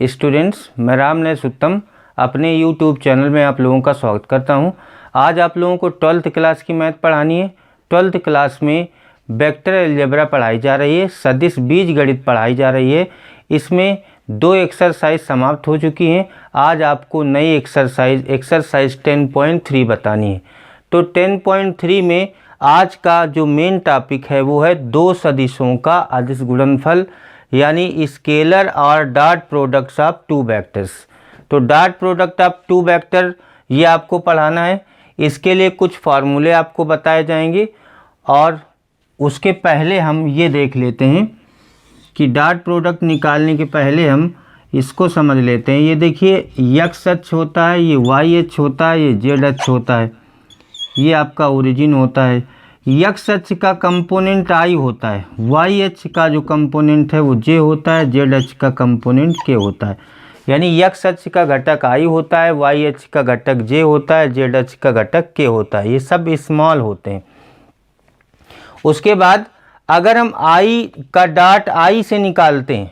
Students, मैं रामनेस उत्तम अपने यूट्यूब चैनल में आप लोगों का स्वागत करता हूं। आज आप लोगों को 12th क्लास की मैथ पढ़ानी है। 12th क्लास में वेक्टर अलजेब्रा पढ़ाई जा रही है, सदिश बीजगणित पढ़ाई जा रही है। इसमें 2 एक्सरसाइज समाप्त हो चुकी हैं। आज आपको नई एक्सरसाइज 10.3 बतानी है। तो 10.3 में आज का जो मेन टॉपिक है वो है 2 सदिशों का अदिश गुणनफल, यानी स्केलर और डॉट प्रोडक्ट्स ऑफ 2 वेक्टर्स। तो डॉट प्रोडक्ट ऑफ 2 वेक्टर ये आपको पढ़ाना है। इसके लिए कुछ फार्मूले आपको बताए जाएंगे और उसके पहले हम ये देख लेते हैं कि डॉट प्रोडक्ट निकालने के पहले हम इसको समझ लेते हैं। ये देखिए, एक्स अक्ष होता है, ये वाई अक्ष होता है, ये जेड अक्ष होता है, ये आपका ओरिजिन होता है। एक्स अक्ष का कंपोनेंट आई होता है, वाई अक्ष का जो कंपोनेंट है वो जे होता है, जेड अक्ष का कंपोनेंट के होता है। यानी एक्स अक्ष का घटक आई होता है, वाई अक्ष का घटक जे होता है, जेड अक्ष का घटक के होता है। ये सब स्मॉल होते हैं। उसके बाद अगर हम आई का डॉट आई से निकालते हैं,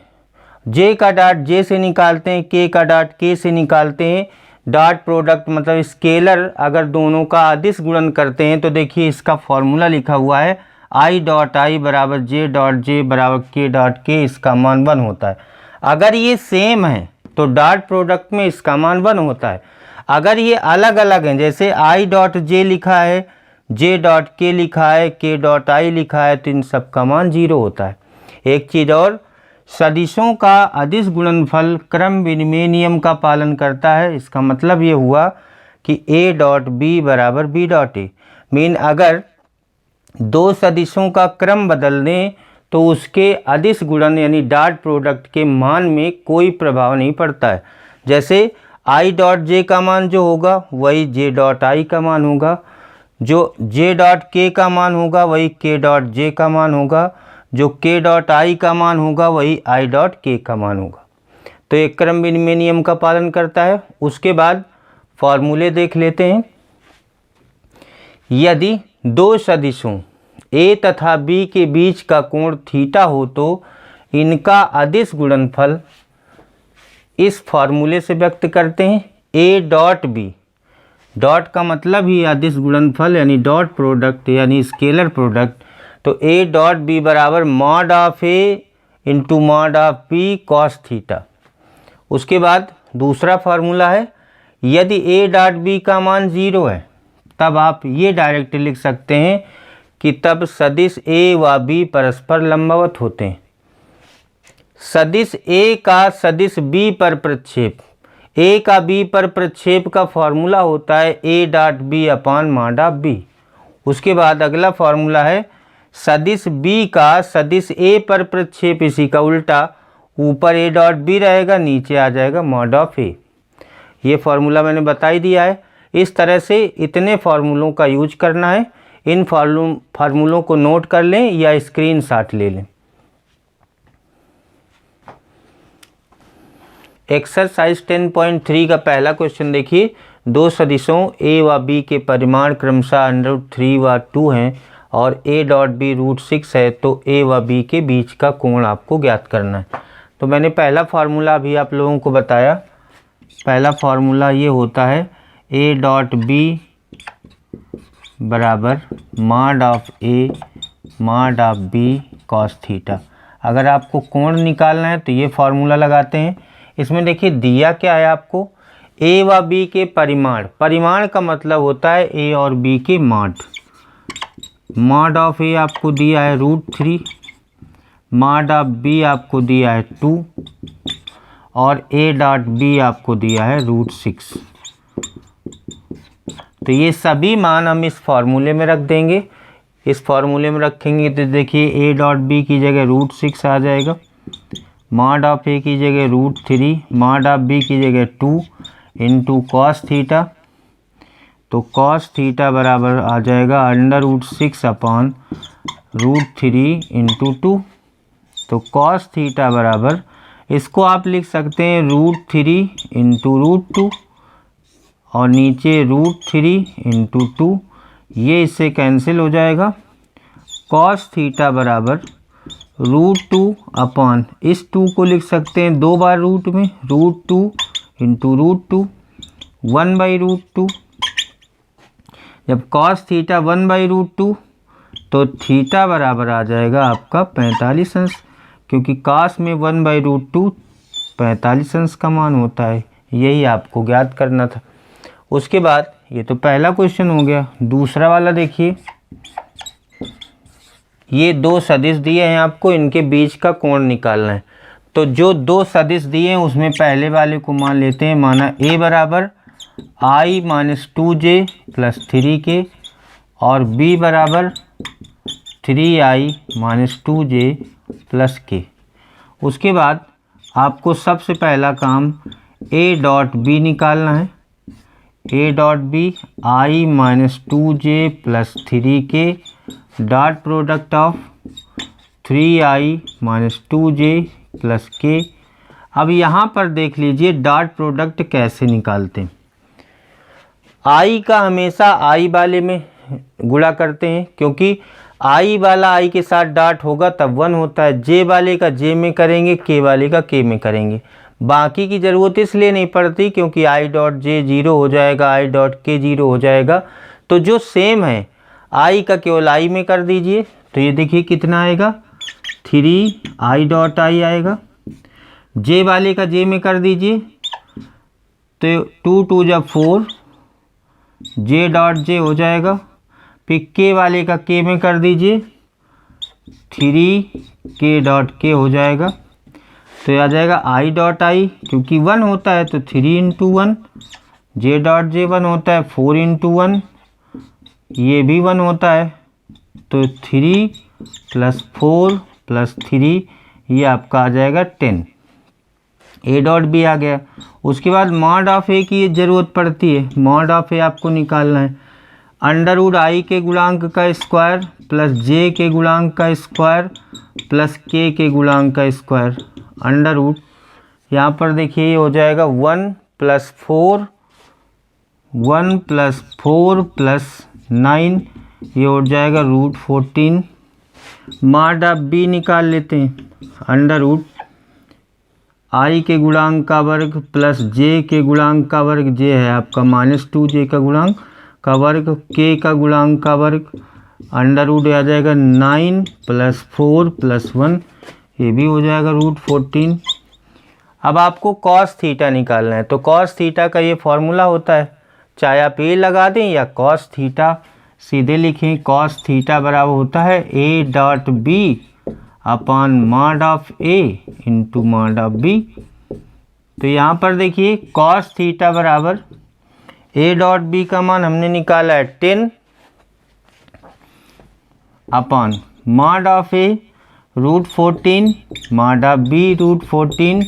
जे का डॉट जे से निकालते हैं, के का डॉट के से निकालते हैं, डॉट प्रोडक्ट मतलब स्केलर अगर दोनों का अदिश गुणन करते हैं तो देखिए इसका फॉर्मूला लिखा हुआ है आई डॉट आई बराबर जे डॉट जे बराबर के डॉट के, इसका मान 1 होता है। अगर ये सेम है तो डॉट प्रोडक्ट में इसका मान 1 होता है। अगर ये अलग अलग हैं, जैसे आई डॉट जे लिखा है, जे डॉट के लिखा है, के डॉट आई लिखा है, तो इन सब का मान 0 होता है। एक चीज़ और, सदिशों का अदिश गुणनफल क्रम विनिमय नियम का पालन करता है। इसका मतलब ये हुआ कि a डॉट बी बराबर b डॉट ए। मीन अगर 2 सदिशों का क्रम बदल दें तो उसके अदिश गुणन यानी डॉट प्रोडक्ट के मान में कोई प्रभाव नहीं पड़ता है। जैसे i डॉट जे का मान जो होगा वही j डॉट आई का मान होगा, जो j डॉट के का मान होगा वही k डॉट जे का मान होगा, जो k डॉट आई का मान होगा वही i डॉट के का मान होगा। तो एक क्रम विनिमय नियम का पालन करता है। उसके बाद फॉर्मूले देख लेते हैं। यदि 2 सदिशों a तथा b के बीच का कोण थीटा हो तो इनका अदिश गुणनफल इस फॉर्मूले से व्यक्त करते हैं। a डॉट b, डॉट का मतलब ही अदिश गुणनफल यानी डॉट प्रोडक्ट यानी स्केलर प्रोडक्ट। तो a डॉट b बराबर mod of a into mod of b cos theta. उसके बाद दूसरा फार्मूला है, यदि a डॉट b का मान 0 है तब आप ये डायरेक्ट लिख सकते हैं कि तब सदिश a व b परस्पर लंबवत होते हैं। सदिश a का सदिश b पर प्रक्षेप, a का b पर प्रक्षेप का फॉर्मूला होता है a dot b upon mod of b। उसके बाद अगला फॉर्मूला है सदिश b का सदिश a पर प्रक्षेप, इसी का उल्टा, ऊपर a डॉट b रहेगा, नीचे आ जाएगा मॉड ऑफ a। ये फार्मूला मैंने बता ही दिया है। इस तरह से इतने फार्मूलों का यूज करना है। इन फार्मूलों को नोट कर लें या स्क्रीनशॉट ले लें। एक्सरसाइज 10.3 का पहला क्वेश्चन देखिए, 2 सदिशों a व b के परिमाण क्रमशः √3 व 2 हैं और a डॉट b √6 है, तो a व b के बीच का कोण आपको ज्ञात करना है। तो मैंने पहला फार्मूला अभी आप लोगों को बताया। पहला फार्मूला ये होता है a डॉट b बराबर mod of a mod of b cos theta. अगर आपको कोण निकालना है तो ये फार्मूला लगाते हैं। इसमें देखिए दिया क्या है आपको, a व b के परिमाण, परिमाण का मतलब होता है a और b के मॉड। मॉड ऑफ a आपको दिया है √3, मॉड ऑफ b आपको दिया है 2 और a डॉट b आपको दिया है √6। तो ये सभी मान हम इस फार्मूले में रख देंगे। इस फार्मूले में रखेंगे तो देखिए a डॉट b की जगह √6 आ जाएगा, मॉड ऑफ a की जगह √3, मॉड ऑफ b की जगह 2 इंटू कॉस थीटा। तो कॉस थीटा बराबर आ जाएगा √6 अपान √3 इंटू 2। तो कॉस थीटा बराबर, इसको आप लिख सकते हैं √3 इंटू √2 और नीचे √3 इंटू 2। ये इससे कैंसिल हो जाएगा। कॉस थीटा बराबर √2 अपॉन इस 2 को लिख सकते हैं 2 बार रूट में, √2 इंटू √2 1/√2। जब कॉस थीटा 1/√2 तो थीटा बराबर आ जाएगा आपका 45 अंश, क्योंकि कॉस में 1/√2 45 अंश का मान होता है। यही आपको ज्ञात करना था। उसके बाद ये तो पहला क्वेश्चन हो गया। दूसरा वाला देखिए, ये दो सदिश दिए हैं आपको, इनके बीच का कोण निकालना है। तो जो दो सदिश दिए हैं उसमें पहले वाले को मान लेते हैं, माना a बराबर i-2j + 3k और b बराबर 3i-2j + k। उसके बाद आपको सबसे पहला काम a डॉट b निकालना है। a dot b i-2j + 3k dot product of 3i-2j + k। अब यहाँ पर देख लीजिए डॉट प्रोडक्ट कैसे निकालते हैं। i का हमेशा i वाले में गुणा करते हैं, क्योंकि i वाला i के साथ डॉट होगा तब 1 होता है। j वाले का j में करेंगे, k वाले का k में करेंगे। बाकी की ज़रूरत इसलिए नहीं पड़ती क्योंकि i डॉट j 0 हो जाएगा, i डॉट k 0 हो जाएगा। तो जो सेम है i का केवल i में कर दीजिए। तो ये देखिए कितना आएगा, 3i डॉट i आएगा। j वाले का j में कर दीजिए तो 2 2 जब 4 j डॉट j हो जाएगा। फिर k वाले का k में कर दीजिए 3k डॉट k हो जाएगा। तो आ जाएगा i डॉट i, क्योंकि 1 होता है तो 3 × 1, j डॉट j 1 होता है 4 × 1, ये भी 1 होता है तो 3 + 4 + 3, ये आपका आ जाएगा 10। a डॉट b आ गया। उसके बाद मॉड ऑफ a की ज़रूरत पड़ती है। मॉड ऑफ a आपको निकालना है, √i के गुणांक का स्क्वायर प्लस j के गुणांक का स्क्वायर प्लस k के गुणांक का स्क्वायर √ यहाँ पर देखिए ये हो जाएगा 1 + 4 + 9, ये हो जाएगा √14। मॉड ऑफ b निकाल लेते हैं, √i के गुणांक का वर्ग प्लस j के गुणांक का वर्ग, j है आपका -2j का गुणांक का वर्ग, k का गुणांक का वर्ग, √ आ जाएगा 9 + 4 + 1, ये भी हो जाएगा √14। अब आपको cos थीटा निकालना है। तो cos थीटा का ये फॉर्मूला होता है, चाहे आप a लगा दें या cos थीटा सीधे लिखें। cos थीटा बराबर होता है a dot b upon mod of a into mod of b। तो यहाँ पर देखिए cos थीटा बराबर a डॉट b का मान हमने निकाला है 10 upon mod of a √14, mod of b √14।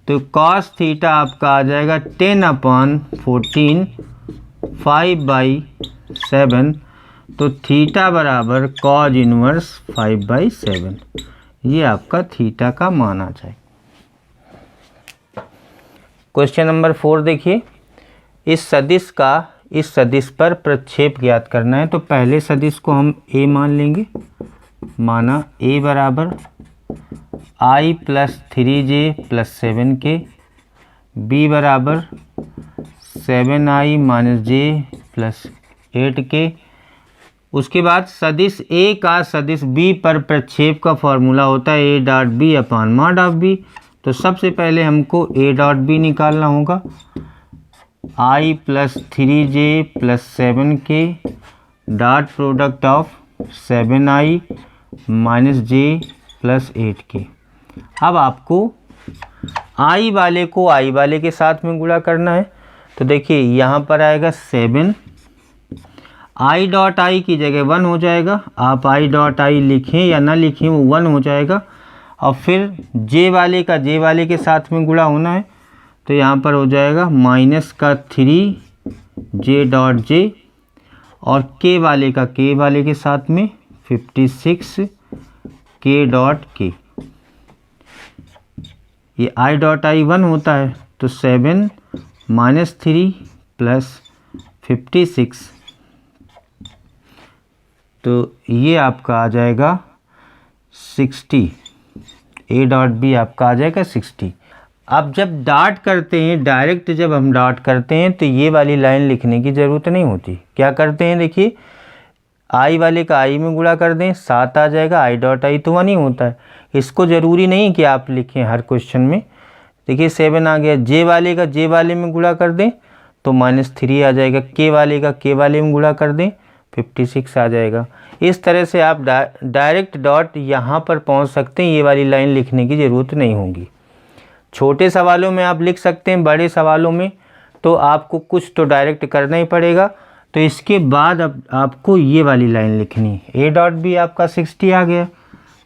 तो cos थीटा आपका आ जाएगा 10/14, 5/7। तो थीटा बराबर cos इनवर्स 5/7, ये आपका थीटा का मान आ जाए। क्वेश्चन नंबर 4 देखिए, इस सदिश पर प्रक्षेप ज्ञात करना है। तो पहले सदिश को हम a मान लेंगे, माना a बराबर i + 3j + 7k, b बराबर 7i - j + 8k। उसके बाद सदिश a का सदिश b पर प्रक्षेप का फॉर्मूला होता है a dot b upon mod of b। तो सबसे पहले हमको a डॉट b निकालना होगा, i + 3j + 7k dot product of 7i - j + 8k। अब आपको i वाले को i वाले के साथ में गुणा करना है। तो देखिए यहाँ पर आएगा 7, i डॉट i की जगह 1 हो जाएगा। आप i डॉट i लिखें या ना लिखें वो 1 हो जाएगा। और फिर j वाले का j वाले के साथ में गुणा होना है। तो यहाँ पर हो जाएगा -3 j डॉट j और k वाले का k वाले के साथ में 56 k डॉट k। ये i डॉट i 1 होता है तो 7 - 3 + 56, तो ये आपका आ जाएगा 60, ए डॉट बी आपका आ जाएगा 60। अब जब डॉट करते हैं, डायरेक्ट जब हम डॉट करते हैं तो ये वाली लाइन लिखने की ज़रूरत नहीं होती। क्या करते हैं, देखिए आई वाले का आई में गुणा कर दें, 7 आ जाएगा, आई डॉट आई तो 1 ही होता है। इसको ज़रूरी नहीं कि आप लिखें हर क्वेश्चन में। देखिए 7 आ गया, जे वाले का जे वाले में गुणा कर दें तो -3 आ जाएगा, के वाले का के वाले में गुणा कर दें 56 आ जाएगा। इस तरह से आप डायरेक्ट डॉट यहाँ पर पहुँच सकते हैं, ये वाली लाइन लिखने की ज़रूरत नहीं होगी। छोटे सवालों में आप लिख सकते हैं, बड़े सवालों में तो आपको कुछ तो डायरेक्ट करना ही पड़ेगा। तो इसके बाद अब आपको ये वाली लाइन लिखनी है। ए डॉट बी आपका 60 आ गया,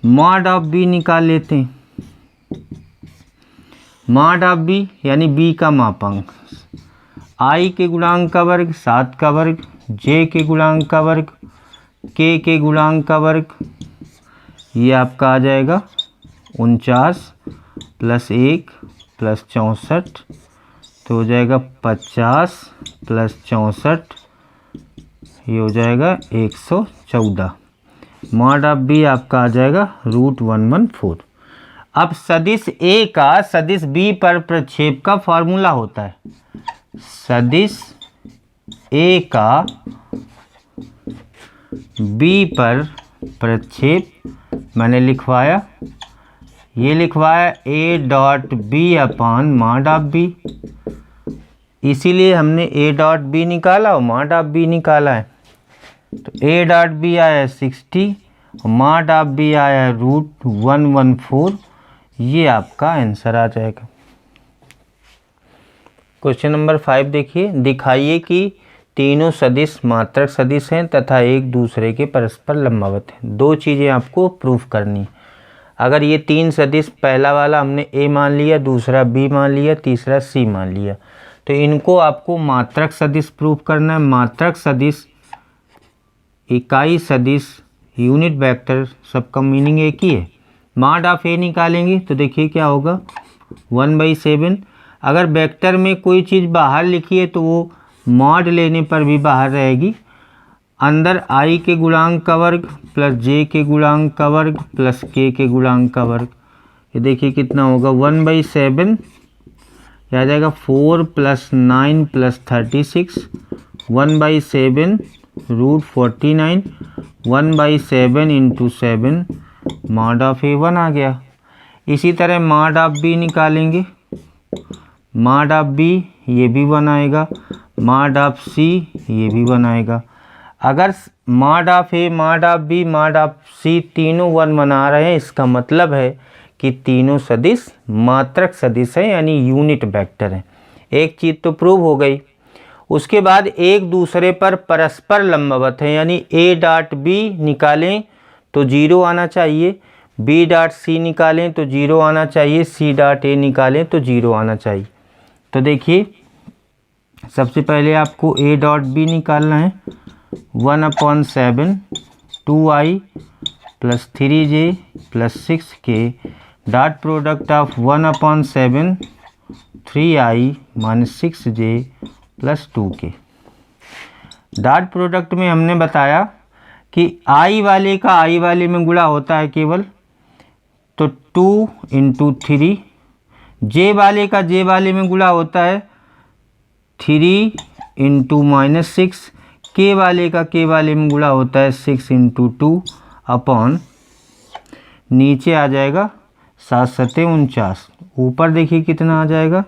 मॉड ऑफ बी निकाल लेते हैं। मॉड ऑफ बी यानी बी का मापांक, आई के गुणांक का वर्ग 7 का वर्ग, जे के गुणांक का वर्ग, के गुणांक का वर्ग, ये आपका आ जाएगा 49 + 1 + 64, तो हो जाएगा 50 + 64, ये हो जाएगा 114। मॉड ऑफ बी आपका आ जाएगा √114। अब सदिश ए का सदिश बी पर प्रक्षेप का फॉर्मूला होता है। सदिश ए का बी पर प्रक्षेप मैंने लिखवाया, ये लिखवाया A dot B upon mod of B, इसीलिए हमने ए डॉट बी निकाला और मॉड ऑफ बी निकाला है। तो ए डॉट बी आया 60 और मॉड ऑफ बी आया √114, ये आपका आंसर आ जाएगा। क्वेश्चन नंबर 5 देखिए, दिखाइए कि तीनों सदिश मात्रक सदिश हैं तथा एक दूसरे के परस्पर लंबवत हैं। दो चीज़ें आपको प्रूफ करनी। अगर ये तीन सदिश, पहला वाला हमने ए मान लिया, दूसरा बी मान लिया, तीसरा सी मान लिया, तो इनको आपको मात्रक सदिश प्रूफ करना है। मात्रक सदिश, इकाई सदिश, यूनिट वेक्टर, सबका मीनिंग एक ही है। मॉड ऑफ ए निकालेंगे तो देखिए क्या होगा, 1/7। अगर वेक्टर में कोई चीज़ बाहर लिखी है तो वो मॉड लेने पर भी बाहर रहेगी। अंदर आई के गुणांक का वर्ग प्लस जे के गुणांक का वर्ग प्लस के गुणांक का वर्ग, ये देखिए कितना होगा 1/7, यह आ जाएगा 4 + 9 + 36, 1/7 √49, 1/7 × 7, मॉड ऑफ ए 1 आ गया। इसी तरह मॉड ऑफ बी निकालेंगे, मॉड ऑफ बी ये भी 1 आएगा, मॉड ऑफ सी ये भी 1 आएगा। अगर mod of a, mod of b, mod of c तीनों 1 बना रहे हैं, इसका मतलब है कि तीनों सदिश मात्रक सदिश हैं, यानी यूनिट वेक्टर हैं। एक चीज़ तो प्रूव हो गई। उसके बाद एक दूसरे पर परस्पर लंबवत हैं, यानी ए डॉट बी निकालें तो 0 आना चाहिए, बी डॉट सी निकालें तो 0 आना चाहिए, सी डॉट ए निकालें तो 0 आना चाहिए। तो देखिए सबसे पहले आपको ए डॉट बी निकालना है। 1/7 2i + 3j + 6k, dot product of 1/7 3i - 6j + 2k। Dot product में हमने बताया कि i वाले का i वाले में गुणा होता है केवल, तो 2 × 3, j वाले का j वाले में गुणा होता है 3 × -6, k वाले का k वाले में गुणा होता है 6 × 2 अपॉन, नीचे आ जाएगा 7 × 7 = 49, ऊपर देखिए कितना आ जाएगा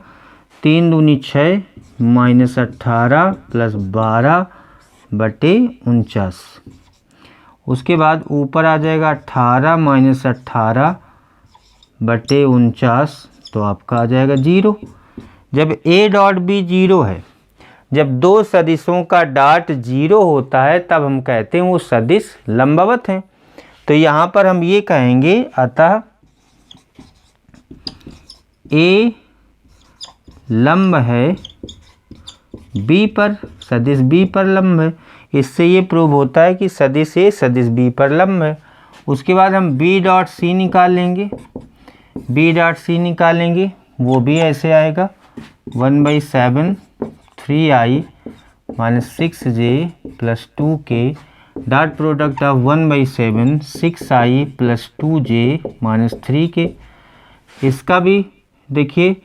3 दूनी 6 -18 + 12/49। उसके बाद ऊपर आ जाएगा 18 - 18/49, तो आपका आ जाएगा 0। जब ए डॉट बी 0 है, जब दो सदिशों का डॉट 0 होता है, तब हम कहते हैं वो सदिश लंबवत हैं। तो यहाँ पर हम ये कहेंगे, अतः ए लंब है बी पर, सदिश बी पर लंब है। इससे ये प्रूव होता है कि सदिश ए सदिश बी पर लंब है। उसके बाद हम बी डॉट सी निकाल लेंगे, बी डॉट सी निकालेंगे, वो भी ऐसे आएगा 1/7 3i - 6j + 2k, dot product of 1/7 6i plus 2j minus 3k। इसका भी देखिए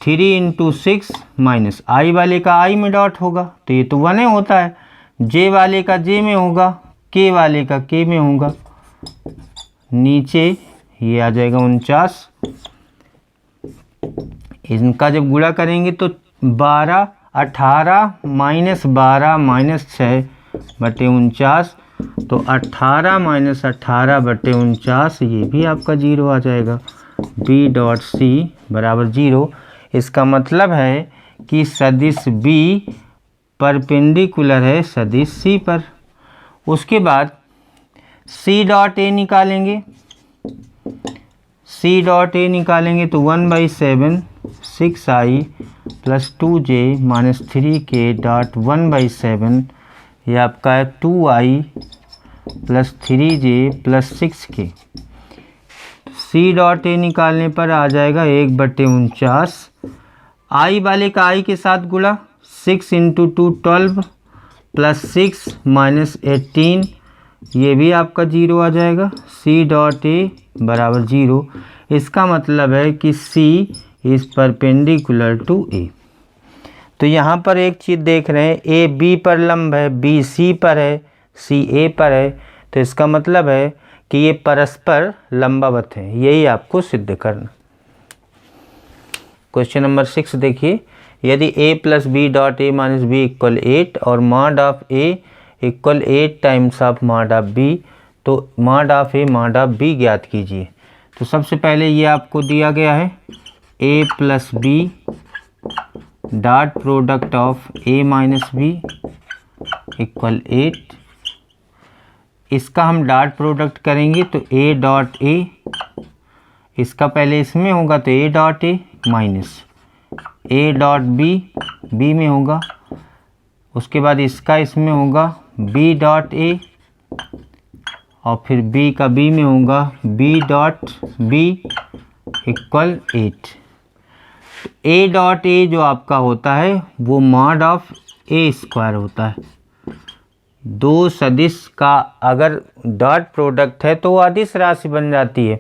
3 इंटू 6 माइनस आई वाले का आई में डॉट होगा तो ये तो 1 होता है, जे वाले का जे में होगा, के वाले का के में होगा। नीचे ये आ जाएगा 49। इनका जब गुणा करेंगे तो 12 18 माइनस 12 माइनस 6 बटे 49, तो 18 माइनस 18 बटे 49 ये भी आपका 0 आ जाएगा। बी डॉट सी बराबर 0। इसका मतलब है कि सदिश बी परपेंडिकुलर है सदिश सी पर। उसके बाद सी डॉट ए निकालेंगे। सी डॉट ए निकालेंगे तो 1/7 6i plus 2j minus 3k dot 1/7 ये आपका है 2i plus 3j plus 6k। C dot A निकालने पर आ जाएगा 1/49। आई वाले का आई के साथ गुणा 6 इंटू 2 12 प्लस 6 माइनस 18 ये भी आपका 0 आ जाएगा। सी डॉट ए बराबर 0। इसका मतलब है कि सी इज़ परपेंडिकुलर टू ए। तो यहाँ पर एक चीज़ देख रहे हैं, ए बी पर लंब है, बी सी पर है, सी ए पर है, तो इसका मतलब है कि ये परस्पर लंबवत हैं। यही आपको सिद्ध करना। क्वेश्चन नंबर 6 देखिए, यदि a plus B dot A minus B equal 8 और mod of a equal 8 times of mod of b, तो mod of a mod of b ज्ञात कीजिए। तो सबसे पहले ये आपको दिया गया है a plus B dot product of a minus B equal 8। इसका हम डॉट प्रोडक्ट करेंगे तो a डॉट a, इसका पहले इसमें होगा तो a dot a minus a dot b, b में होगा। उसके बाद इसका इसमें होगा b डॉट a और फिर b का b में होगा b dot b equal 8। a dot a जो आपका होता है वो मॉड ऑफ a स्क्वायर होता है। दो सदिश का अगर डॉट प्रोडक्ट है तो वो अदिश राशि बन जाती है।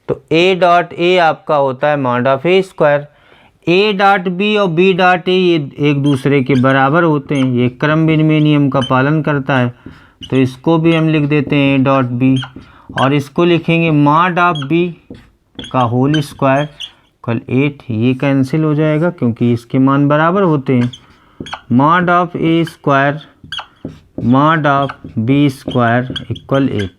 तो a डॉट a आपका होता है mod of a square. a dot b और b डॉट a ये एक दूसरे के बराबर होते हैं, ये क्रम विनिमय नियम का पालन करता है। तो इसको भी हम लिख देते हैं a डॉट b और इसको लिखेंगे मॉड ऑफ b का होल स्क्वायर इक्वल 8। ये कैंसिल हो जाएगा क्योंकि इसके मान बराबर होते हैं। Mod of a square mod of b square equal 8।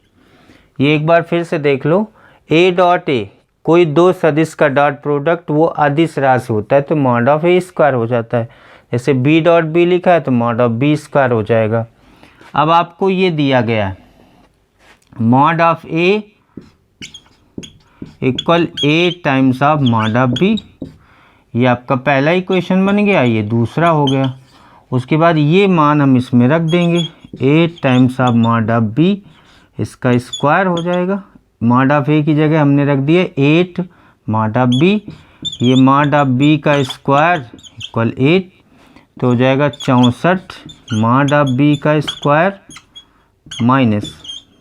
ये एक बार फिर से देख लो, a डॉट a कोई दो सदिश का डॉट प्रोडक्ट वो अदिश राशि होता है तो मॉड ऑफ a स्क्वायर हो जाता है। जैसे b डॉट b लिखा है तो मॉड ऑफ b स्क्वायर हो जाएगा। अब आपको ये दिया गया है mod of a equal 8 times of mod of b। ये आपका पहला इक्वेशन बन गया, ये दूसरा हो गया। उसके बाद ये मान हम इसमें रख देंगे 8 times of mod of b, इसका स्क्वायर हो जाएगा। मॉड ऑफ a की जगह हमने रख दिया 8 मॉड ऑफ b, ये मॉड ऑफ b का स्क्वायर इक्वल 8 तो हो जाएगा 64 मॉड ऑफ b का square minus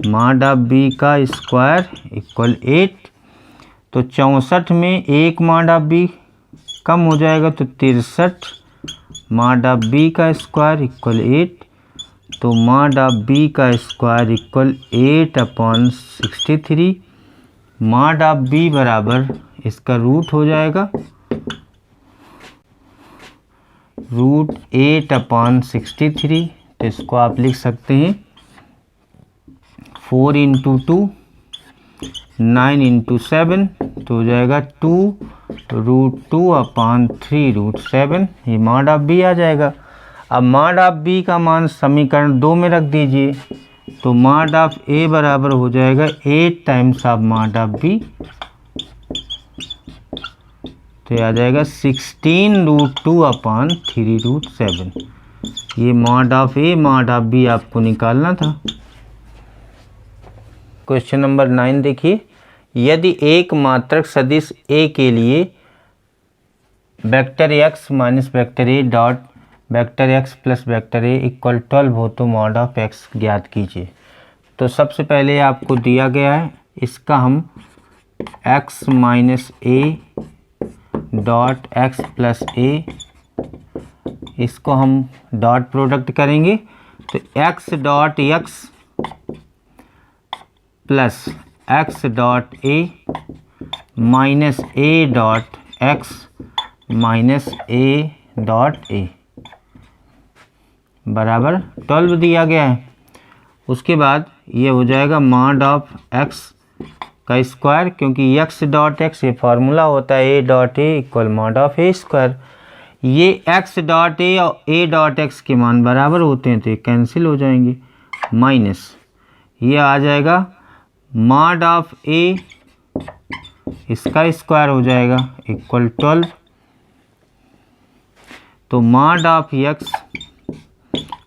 mod of b का स्क्वायर इक्वल 8। तो 64 में एक मॉड ऑफ b कम हो जाएगा तो 63 मॉड ऑफ b का स्क्वायर इक्वल 8। तो मॉड ऑफ b का square equal 8/63। Mod of b बराबर इसका रूट हो जाएगा रूट 8/63। तो इसको आप लिख सकते हैं 4 इंटू 2 9 इंटू 7 तो हो जाएगा 2 रूट 2/3 रूट 7। ये मॉड ऑफ b आ जाएगा। अब मॉड ऑफ b का मान समीकरण 2 में रख दीजिए तो मॉड ऑफ a बराबर हो जाएगा 8 times of mod of b। तो ये आ जाएगा 16 रूट 2/3 रूट 7। ये mod of a mod of b आपको निकालना था। क्वेश्चन नंबर 9 देखिए, यदि एक मात्रक सदिश a के लिए vector x minus vector a dot vector x plus vector A equal 12 हो तो मॉड ऑफ एक्स ज्ञात कीजिए। तो सबसे पहले आपको दिया गया है, इसका हम x minus a dot x plus a, इसको हम डॉट प्रोडक्ट करेंगे तो x dot x plus x dot A minus a dot x minus a dot a बराबर 12 दिया गया है। उसके बाद ये हो जाएगा मॉड ऑफ एक्स का स्क्वायर, क्योंकि एक्स डॉट एक्स ये फार्मूला होता है ए dot A equal mod of A square. ये एक्स डॉट ए और ए डॉट एक्स के मान बराबर होते हैं तो ये कैंसिल हो जाएंगे, माइनस ये आ जाएगा मॉड ऑफ ए इसका स्क्वायर हो जाएगा इक्वल 12। तो मॉड ऑफ एक्स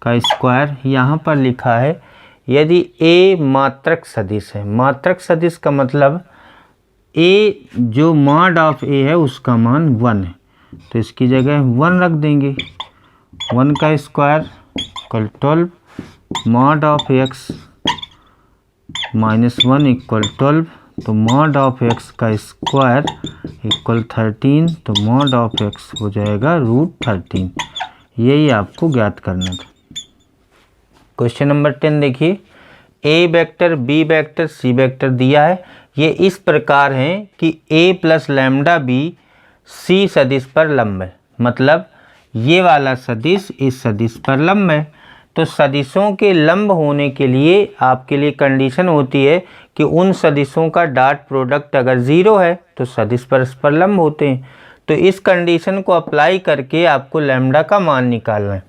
का स्क्वायर यहाँ पर लिखा है यदि ए मात्रक सदिश है। मात्रक सदिश का मतलब ए जो मॉड ऑफ ए है उसका मान 1 है, तो इसकी जगह 1 रख देंगे। 1 का square equal 12, mod of x minus 1 equal 12, तो मॉड ऑफ एक्स का स्क्वायर इक्वल 13, तो मॉड ऑफ एक्स हो जाएगा √13। यही आपको ज्ञात करना था। क्वेश्चन नंबर 10 देखिए, a vector b vector c vector दिया है। ये इस प्रकार हैं कि a plus lambda b c सदिश पर लंब है, मतलब ये वाला सदिश इस सदिश पर लंब है। तो सदिशों के लंब होने के लिए आपके लिए कंडीशन होती है कि उन सदिशों का डॉट प्रोडक्ट अगर 0 है तो सदिश परस्पर लंब होते हैं। तो इस कंडीशन को अप्लाई करके आपको लैम्डा का मान निकालना है।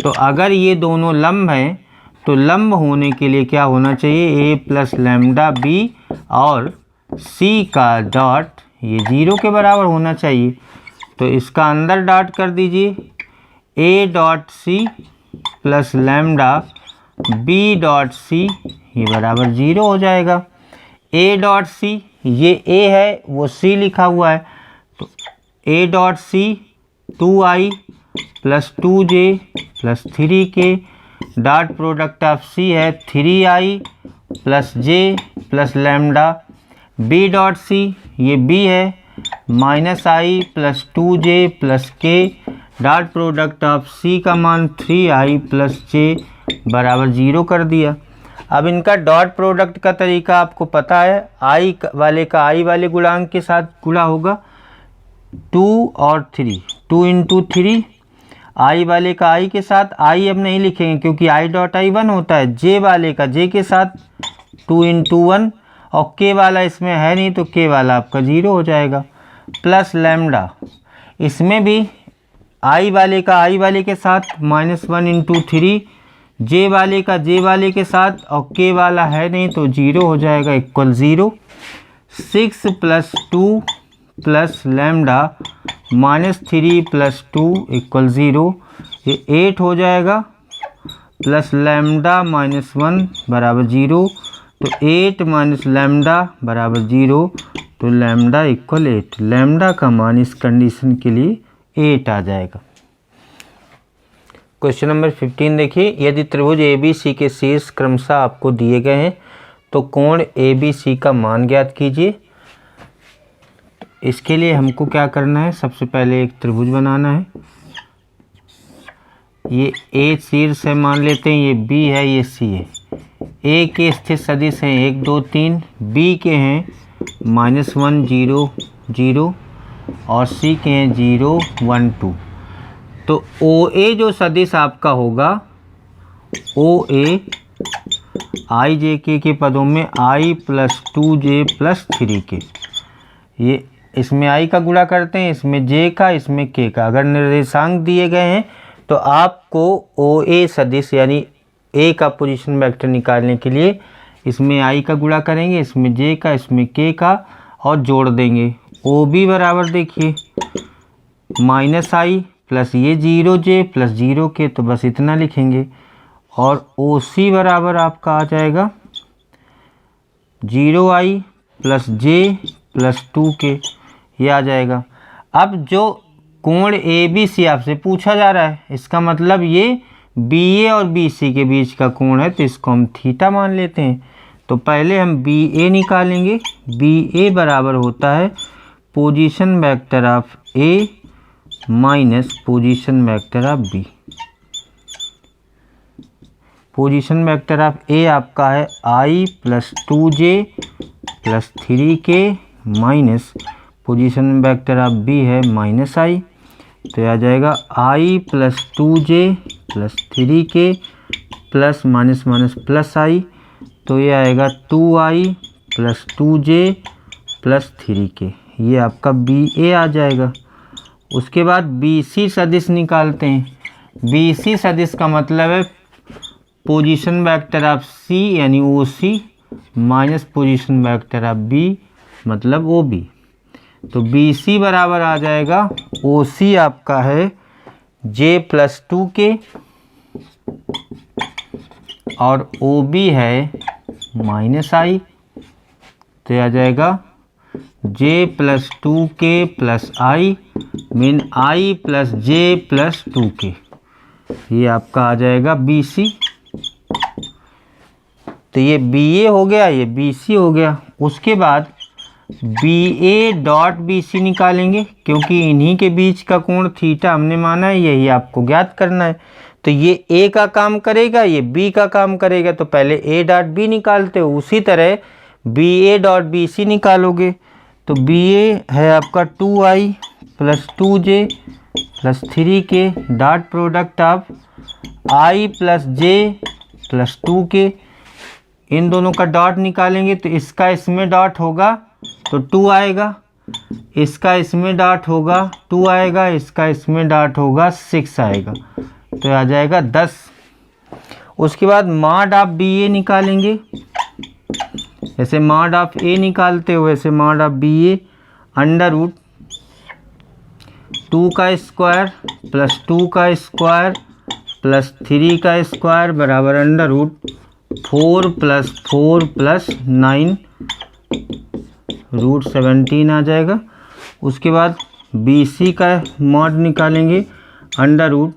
तो अगर ये दोनों लंब हैं तो लंब होने के लिए क्या होना चाहिए, ए प्लस लैम्डा बी और सी का डॉट ये 0 के बराबर होना चाहिए। तो इसका अंदर डॉट कर दीजिए, A dot C plus lambda B dot सी ये बराबर 0 हो जाएगा। ए डॉट सी ये ए है वो सी लिखा हुआ है, तो a dot c 2i plus 2j plus 3k dot product of c है 3i plus j plus lambda. B dot सी ये b है minus i plus 2j plus k dot product of c का मान 3i प्लस j बराबर 0 कर दिया। अब इनका डॉट प्रोडक्ट का तरीका आपको पता है, i वाले का i वाले गुणांक के साथ गुणा होगा 2 और 3, 2 इंटू 3, i वाले का i के साथ, i अब नहीं लिखेंगे क्योंकि i डॉट i 1 होता है, j वाले का j के साथ 2 इंटू 1 और k वाला इसमें है नहीं तो k वाला आपका 0 हो जाएगा, प्लस लैम्डा इसमें भी i वाले का i वाले के साथ -1 इंटू 3, j वाले का j वाले के साथ और k वाला है नहीं तो 0 हो जाएगा equal 0। 6 plus 2 plus lambda -3 plus 2 equal 0, ये 8 हो जाएगा, प्लस लैम्डा -1 बराबर 0, तो 8 माइनस लैम्डा बराबर 0, तो लैम्डा इक्वल 8। लैम्डा का मान इस कंडीशन के लिए 8 आ जाएगा। क्वेश्चन नंबर 15 देखिए, यदि त्रिभुज ए बी सी के शीर्ष क्रमशः आपको दिए गए हैं तो कोण ए बी सी का मान ज्ञात कीजिए। इसके लिए हमको क्या करना है, सबसे पहले एक त्रिभुज बनाना है। ये ए शीर्ष है मान लेते हैं, ये बी है, ये सी है। ए के स्थित सदिश हैं 1 2 3, बी के हैं -1 0 0 और सी के हैं 0 1 2। तो ओ ए जो सदिश आपका होगा, ओ ए आई जे के पदों में i plus 2j plus 3k, ये इसमें i का गुणा करते हैं, इसमें j का, इसमें k का। अगर निर्देशांक दिए गए हैं तो आपको ओ ए सदिश यानी a का पोजीशन वेक्टर निकालने के लिए इसमें i का गुणा करेंगे, इसमें j का, इसमें k का और जोड़ देंगे। ओ बी बराबर देखिए -i प्लस ये 0j प्लस 0k, तो बस इतना लिखेंगे। और ओ सी बराबर आपका आ जाएगा 0i plus j plus 2k, ये आ जाएगा। अब जो कोण ABC आपसे पूछा जा रहा है, इसका मतलब ये BA और BC के बीच का कोण है, तो इसको हम थीटा मान लेते हैं। तो पहले हम BA निकालेंगे। BA बराबर होता है position vector of A minus position vector of B। Position vector of A आपका है I plus 2J plus 3K minus position vector of B है माइनस I। तो आ जाएगा I plus 2J plus 3K plus minus minus plus I। तो ये आएगा 2I plus 2J plus 3K, ये आपका BA आ जाएगा। उसके बाद BC सदिश निकालते हैं। BC सदिश का मतलब है पोजीशन वेक्टर ऑफ C यानी OC minus position vector of B मतलब OB। तो BC बराबर आ जाएगा, OC आपका है J प्लस 2K और OB है माइनस I। तो आ जाएगा J plus 2K plus I mean I plus J plus 2K, ये आपका आ जाएगा BC। तो ये BA हो गया, ये BC हो गया। उसके बाद BA डॉट BC निकालेंगे, क्योंकि इन्हीं के बीच का कोण थीटा हमने माना है, यही आपको ज्ञात करना है। तो ये A का काम करेगा, ये B का काम करेगा, तो पहले A डॉट B निकालते हो, उसी तरह BA डॉट BC निकालोगे। तो BA है आपका 2I plus 2J plus 3K dot product of I plus J plus 2K। इन दोनों का डॉट निकालेंगे तो इसका इसमें डॉट होगा तो 2 आएगा, इसका इसमें डॉट होगा 2 आएगा, इसका इसमें डॉट होगा 6 आएगा, तो आ जाएगा 10। उसके बाद मॉड ऑफ BA निकालेंगे। जैसे मॉड ऑफ A निकालते हो वैसे mod of BA under root 2 का स्क्वायर प्लस 2 का स्क्वायर प्लस 3 का स्क्वायर बराबर under root 4 plus 4 plus 9 root 17 आ जाएगा। उसके बाद BC का मॉड निकालेंगे अंडर रूट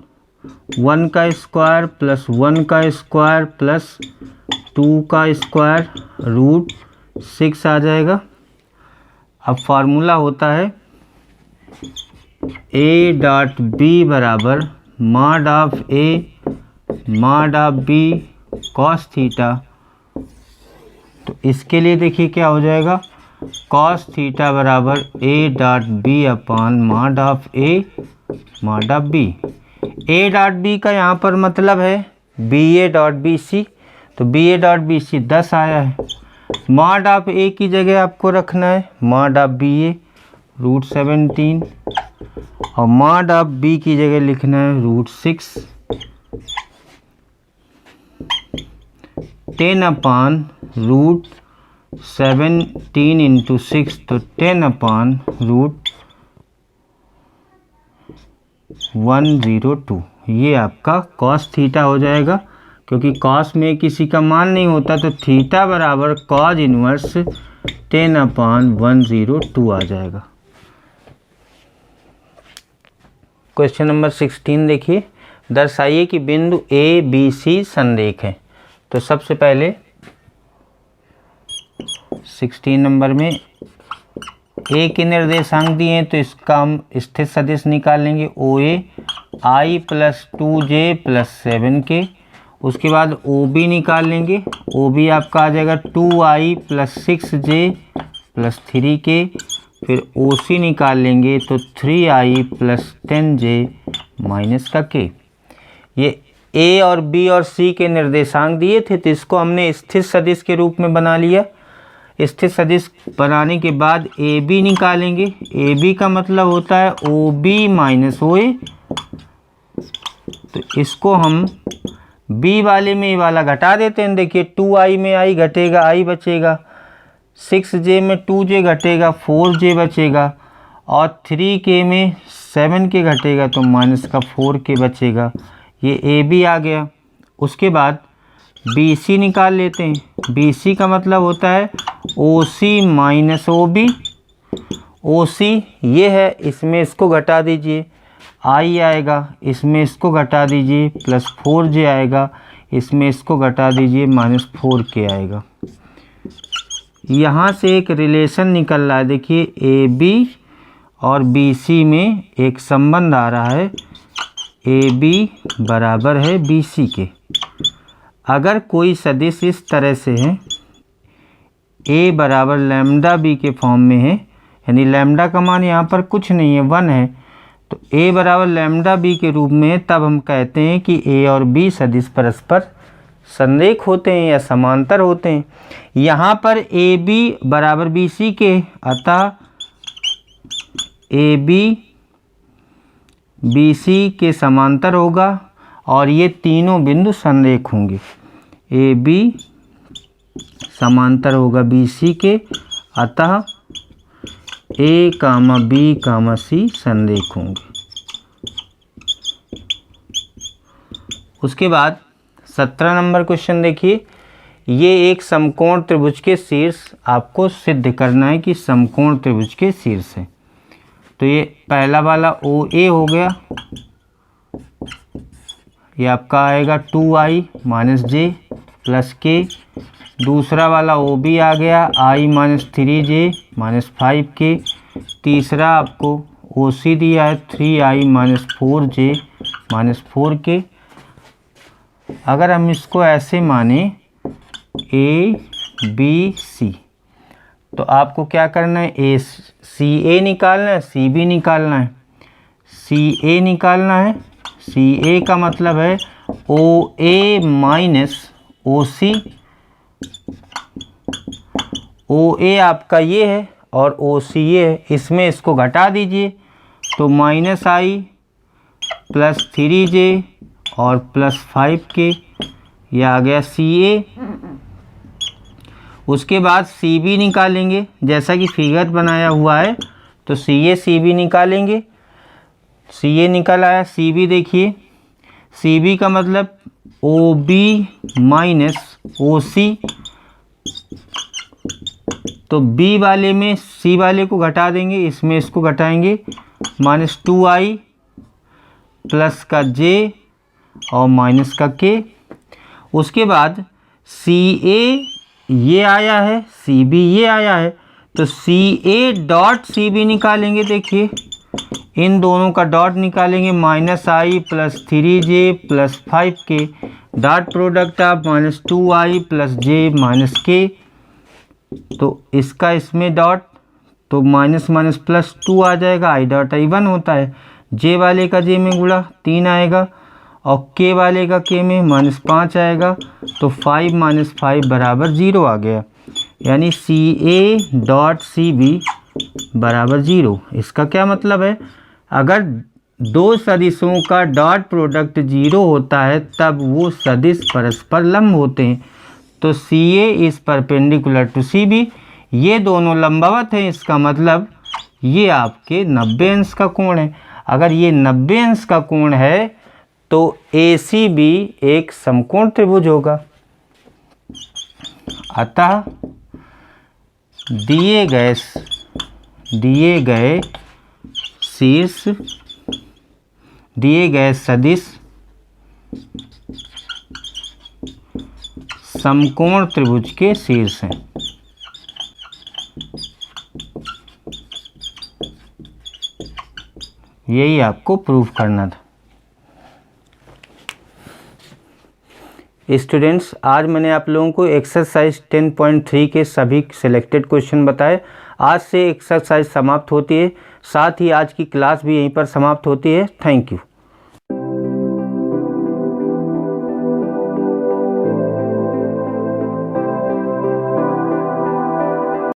1 का स्क्वायर प्लस 1 का स्क्वायर प्लस 2 का स्क्वायर रूट 6 आ जाएगा। अब फार्मूला होता है A डॉट B बराबर mod of A mod of B cos theta. तो इसके लिए देखिए क्या हो जाएगा, कॉस थीटा बराबर A dot B upon mod of A mod of B। A dot B का यहाँ पर मतलब है BA डॉट BC, तो BA डॉट BC 10 आया है। मॉड ऑफ A की जगह आपको रखना है मॉड ऑफ BA रूट 17 और मॉड ऑफ B की जगह लिखना है रूट 6। 10 अपान रूट 17 इंटू 6, तो 10 अपान रूट 102, ये आपका कॉस थीटा हो जाएगा। क्योंकि कॉस में किसी का मान नहीं होता तो थीटा बराबर कॉज इनवर्स 10 अपान 102 आ जाएगा। क्वेश्चन नंबर 16 देखिए, दर्शाइए कि बिंदु A B C संरेख है। तो सबसे पहले 16 नंबर में A के निर्देशांक दिए हैं, तो इसका हम स्थित सदिश निकालेंगे OA I plus 2J plus 7K। उसके बाद OB निकाल लेंगे, OB आपका आ जाएगा 2I plus 6J plus 3K। फिर OC निकाल लेंगे तो 3I प्लस 10J माइनस का K। ये A और B और C के निर्देशांक दिए थे, तो इसको हमने स्थित सदिश के रूप में बना लिया। स्थित सदिश बनाने के बाद AB निकालेंगे। AB का मतलब होता है OB माइनस OA, तो इसको हम B वाले में ये वाला घटा देते हैं। देखिए 2I में I घटेगा, I बचेगा, 6J में 2J घटेगा, 4J बचेगा, और 3K में 7K घटेगा तो माइनस का 4K बचेगा। ये AB आ गया। उसके बाद BC निकाल लेते हैं। BC का मतलब होता है OC माइनस OB। OC ये है, इसमें इसको घटा दीजिए, आई आएगा, इसमें इसको घटा दीजिए, प्लस 4j आएगा, इसमें इसको घटा दीजिए, माइनस 4k आएगा। यहाँ से एक रिलेशन निकल रहा है, देखिए ए बी और बी सी में एक संबंध आ रहा है, ए बी बराबर है बी सी के। अगर कोई सदिश इस तरह से है, ए बराबर लैम्डा बी के फॉर्म में है, यानी लैम्डा का मान यहाँ पर कुछ नहीं है, 1 है, तो ए बराबर लैम्डा बी के रूप में है, तब हम कहते हैं कि ए और बी सदिश परस्पर संरेख होते हैं या समांतर होते हैं। यहाँ पर ए बी बराबर बी सी के, अतः ए बी बी सी के समांतर होगा और ये तीनों बिंदु संरेख होंगे। ए बी समांतर होगा बी सी के, अतः ए कामा बी कामा सी संरेख होंगे। उसके बाद 17 नंबर क्वेश्चन देखिए, ये एक समकोण त्रिभुज के शीर्ष आपको सिद्ध करना है कि समकोण त्रिभुज के शीर्ष है। तो ये पहला वाला ओ ए हो गया, ये आपका आएगा 2i माइनस जे प्लस के। दूसरा वाला ओ बी आ गया, i minus 3j minus 5k। तीसरा आपको ओ सी दिया है 3i minus 4j minus 4k। अगर हम इसको ऐसे माने ए बी सी, तो आपको क्या करना है, ए सी ए निकालना है, सी बी निकालना है। सी ए निकालना है, सी ए का मतलब है ओ ए माइनस ओ सी। ओ ए आपका ये है और ओ सी ये है, इसमें इसको घटा दीजिए, तो माइनस आई प्लस 3j और प्लस 5k, यह आ गया सी ए। उसके बाद सी बी निकालेंगे, जैसा कि फिगर बनाया हुआ है, तो सी ए सी बी निकालेंगे। सी ए निकल आया, सी बी देखिए, सी बी का मतलब ओ बी माइनस ओ सी, तो बी वाले में सी वाले को घटा देंगे, इसमें इसको घटाएंगे, माइनस 2i प्लस का j और माइनस का k। उसके बाद सी ए ये आया है, सी बी ये आया है, तो सी ए डॉट सी बी निकालेंगे। देखिए इन दोनों का डॉट निकालेंगे, minus I plus 3j plus 5k, dot product of minus 2i plus j minus k। तो इसका इसमें डॉट, तो माइनस माइनस प्लस 2 आ जाएगा, आई डॉट आई 1 होता है, j वाले का j में गुणा 3 आएगा और k वाले का k में माइनस 5 आएगा, तो 5 माइनस 5 बराबर 0 आ गया, यानी सी ए डॉट सी बी बराबर 0। इसका क्या मतलब है, अगर दो सदिशों का डॉट प्रोडक्ट 0 होता है तब वो सदिश परस्पर लंब होते हैं। तो c a is perpendicular to c b, ये दोनों लंबवत हैं, इसका मतलब ये आपके 90 अंश का कोण है। अगर ये 90 अंश का कोण है तो ए सी बी एक समकोण त्रिभुज होगा। अतः दिए गए शीर्ष, दिए गए सदिश समकोण त्रिभुज के शीर्ष हैं। यही आपको प्रूफ करना था। स्टूडेंट्स, आज मैंने आप लोगों को एक्सरसाइज 10.3 के सभी सिलेक्टेड क्वेश्चन बताए। आज से एक्सरसाइज समाप्त होती है, साथ ही आज की क्लास भी यहीं पर समाप्त होती है। Thank you.